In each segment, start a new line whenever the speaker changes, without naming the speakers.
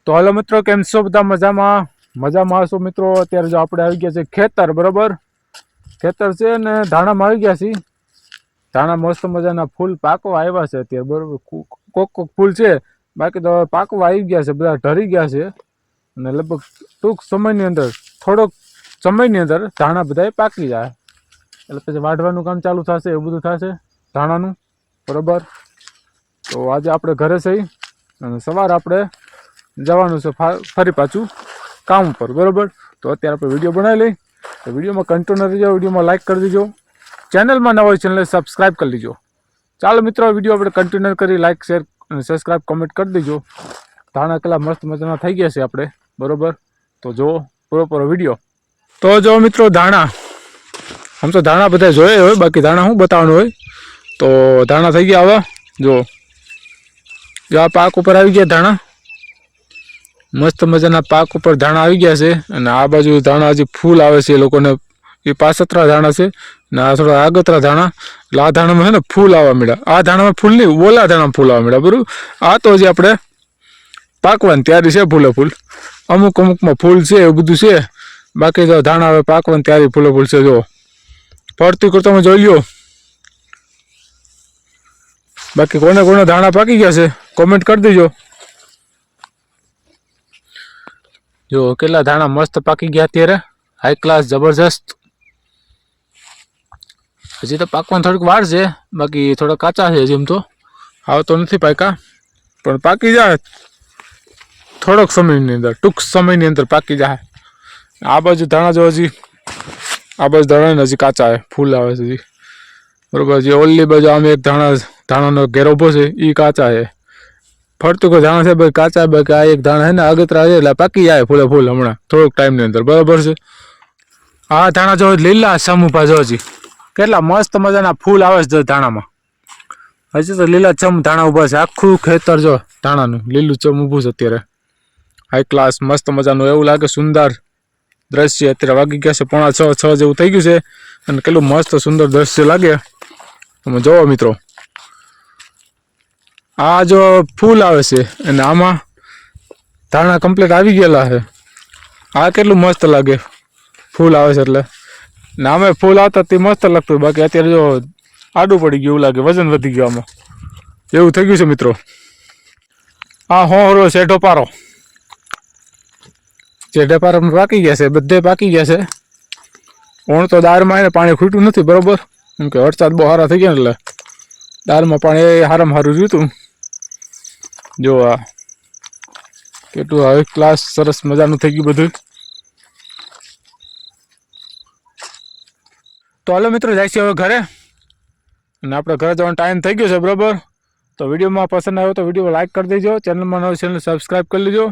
તો હાલો મિત્રો, કેમ છો બધા? મજામાં હશો મિત્રો? અત્યારે જો આપણે આવી ગયા છે ખેતર, બરોબર. ખેતર છે ને ધાણામાં આવી ગયા છીએ. ધાણા મસ્ત મજાના ફૂલ પાકવા આવ્યા છે અત્યારે, બરોબર. કોક ફૂલ છે, બાકી તો પાકવા આવી ગયા છે, બધા ઢરી ગયા છે. અને લગભગ ટૂંક સમયની અંદર, થોડોક સમયની અંદર ધાણા બધા પાકી જાય, એટલે પછી વાઢવાનું કામ ચાલુ થશે, એવું બધું થશે ધાણાનું, બરોબર. તો આજે આપણે ઘરે છીએ અને સવારે આપણે જવાનું છે ફરી પાછું કામ ઉપર, બરોબર. તો અત્યારે આપણે વિડીયો બનાવી લઈ, તો વિડીયોમાં કન્ટિન્યુ રહેજો, વિડીયોમાં લાઇક કરી દેજો, ચેનલમાં નવા હોય ચેનલને સબસ્ક્રાઈબ કરી લેજો. ચાલો મિત્રો, વિડીયો આપણે કન્ટિન્યુ કરી લાઇક શેર અને સબસ્ક્રાઈબ કમેન્ટ કરી દેજો. ધાણા કેટલા મસ્ત મજાના થઈ ગયા છે આપણે, બરોબર. તો જુઓ પૂરો વિડીયો. તો જો મિત્રો, ધાણા આમ તો ધાણા બધા જોઈએ હોય, બાકી ધાણા શું બતાવવાનું હોય. તો ધાણા થઈ ગયા. હવે જો આ પાક ઉપર આવી ગયા ધાણા, મસ્ત મજાના પાક ઉપર ધાણા આવી ગયા છે. અને આ બાજુ ધાણા હજી ફૂલ આવે છે, એ લોકોને એ પાસતરા ધાણા છે ને આ થોડા આગતરા ધાણા. એટલે આ ધાણામાં છે ને ફૂલ આવવા મળ્યા. આ ધાણામાં ફૂલ નહીં, ઓલા ધાણામાં ફૂલ આવવા મળ્યા, બરાબર. આ તો હજી આપણે પાકવાની તૈયારી છે, ફૂલ. અમુકમાં ફૂલ છે, એવું બધું છે. બાકી તો ધાણા હવે પાકવાની તૈયારી ફૂલ છે. જો ફરતી કરતો તમે જોઈ લો. બાકી કોને ધાણા પાકી ગયા છે કોમેન્ટ કરી દેજો. જો કેટલા ધાણા મસ્ત પાકી ગયા અત્યારે, હાઈ ક્લાસ, જબરજસ્ત. હજી તો પાકવાની થોડીક વાર છે, બાકી થોડા કાચા છે હજી. એમ તો હાવ તો નથી પાક્યા, પણ પાકી જાય થોડોક સમયની અંદર, ટૂંક સમયની અંદર પાકી જાય. આ બાજુ ધાણા જો હજી, આ બાજુ ધાણા હજી કાચા છે, ફૂલ આવે છે હજી, બરોબર. જે ઓલી બાજુ આમ એક ધાણાનો ઘેરો ઉભો છે, એ કાચા છે. ફરતું કોઈ ધાણા છે ભાઈ કાચા, બાકી આ એક ધાણા છે ને આગતરા છે, એટલે પાકી જાય ફૂલ હમણાં થોડોક ટાઈમની અંદર, બરાબર છે. આ ધાણા જો લીલા સમૂભા જો હજી કેટલા મસ્ત મજાના ફૂલ આવે છે ધાણામાં. હજી તો લીલા ચમ ધાણા ઉભા છે, આખું ખેતર જો ધાણાનું લીલું ચમ ઊભું છે અત્યારે. હાઈ ક્લાસ મસ્ત મજાનું, એવું લાગે સુંદર દ્રશ્ય. અત્યારે વાગી ગયા છે 5:45 જેવું થઈ ગયું છે, અને કેટલું મસ્ત સુંદર દ્રશ્ય લાગે તમે જોવો મિત્રો. આ જો ફૂલ આવે છે અને આમાં ધાણા કમ્પ્લીટ આવી ગયેલા છે. આ કેટલું મસ્ત લાગે, ફૂલ આવે છે એટલે. ને આમે ફૂલ આવતા તે મસ્ત લાગતું, બાકી અત્યારે જો આડું પડી ગયું એવું લાગે, વજન વધી ગયું આમાં, એવું થઈ ગયું છે મિત્રો. આ હોરો શેઢો પારો, શેઢે પારામાં પાકી ગયા છે, બધે પાકી ગયા છે. ઓણ તો દાળમાં એને પાણી ખૂટ્યું નથી, બરોબર. કેમ કે વરસાદ બહુ સારા થઈ ગયા એટલે દાળમાં પાણી સારામાં સારું રહ્યું હતું. જો આ કેટલું હાઈ ક્લાસ સરસ મજાનું થઈ ગયું બધું. તો હાલો મિત્રો, જાય છે હવે ઘરે, અને આપણે ઘરે જવાનો ટાઈમ થઈ ગયો છે, બરાબર. તો વિડીયોમાં પસંદ આવ્યો તો વિડીયો લાઇક કરી દેજો, ચેનલમાં નવો ચેનલ સબસ્ક્રાઈબ કરી લેજો.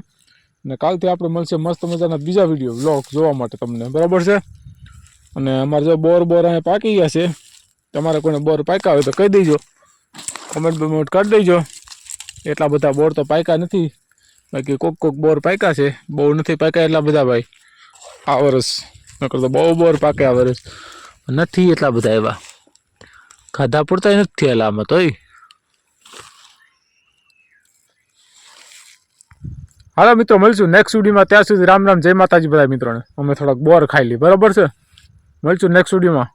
અને કાલથી આપણે મળશે મસ્ત મજાના બીજા વિડીયો વ્લોગ જોવા માટે તમને, બરાબર છે. અને અમારે જો બોર અહીંયા પાકી ગયા છે, તમારે કોઈને બોર પાક્યા હોય તો કહી દેજો, કમેન્ટ કરી દેજો. એટલા બધા બોર તો પાક્યા નથી, બાકી કોક બોર પાક્યા છે, બહુ નથી પાક્યા એટલા બધા ભાઈ આ વર્ષ. નકર તો બહુ બોર પાકે આ વર્ષ, નથી એટલા બધા એવા, ખાધા પૂરતા નથી થયેલા આમાં તોય. હાલો મિત્રો, મળશું નેક્સ્ટ વિડીયોમાં. ત્યાં સુધી રામ રામ, જય માતાજી બધા મિત્રોને. અમે થોડાક બોર ખાઈ લઈએ, બરાબર છે. મળશું નેક્સ્ટ વિડીયોમાં.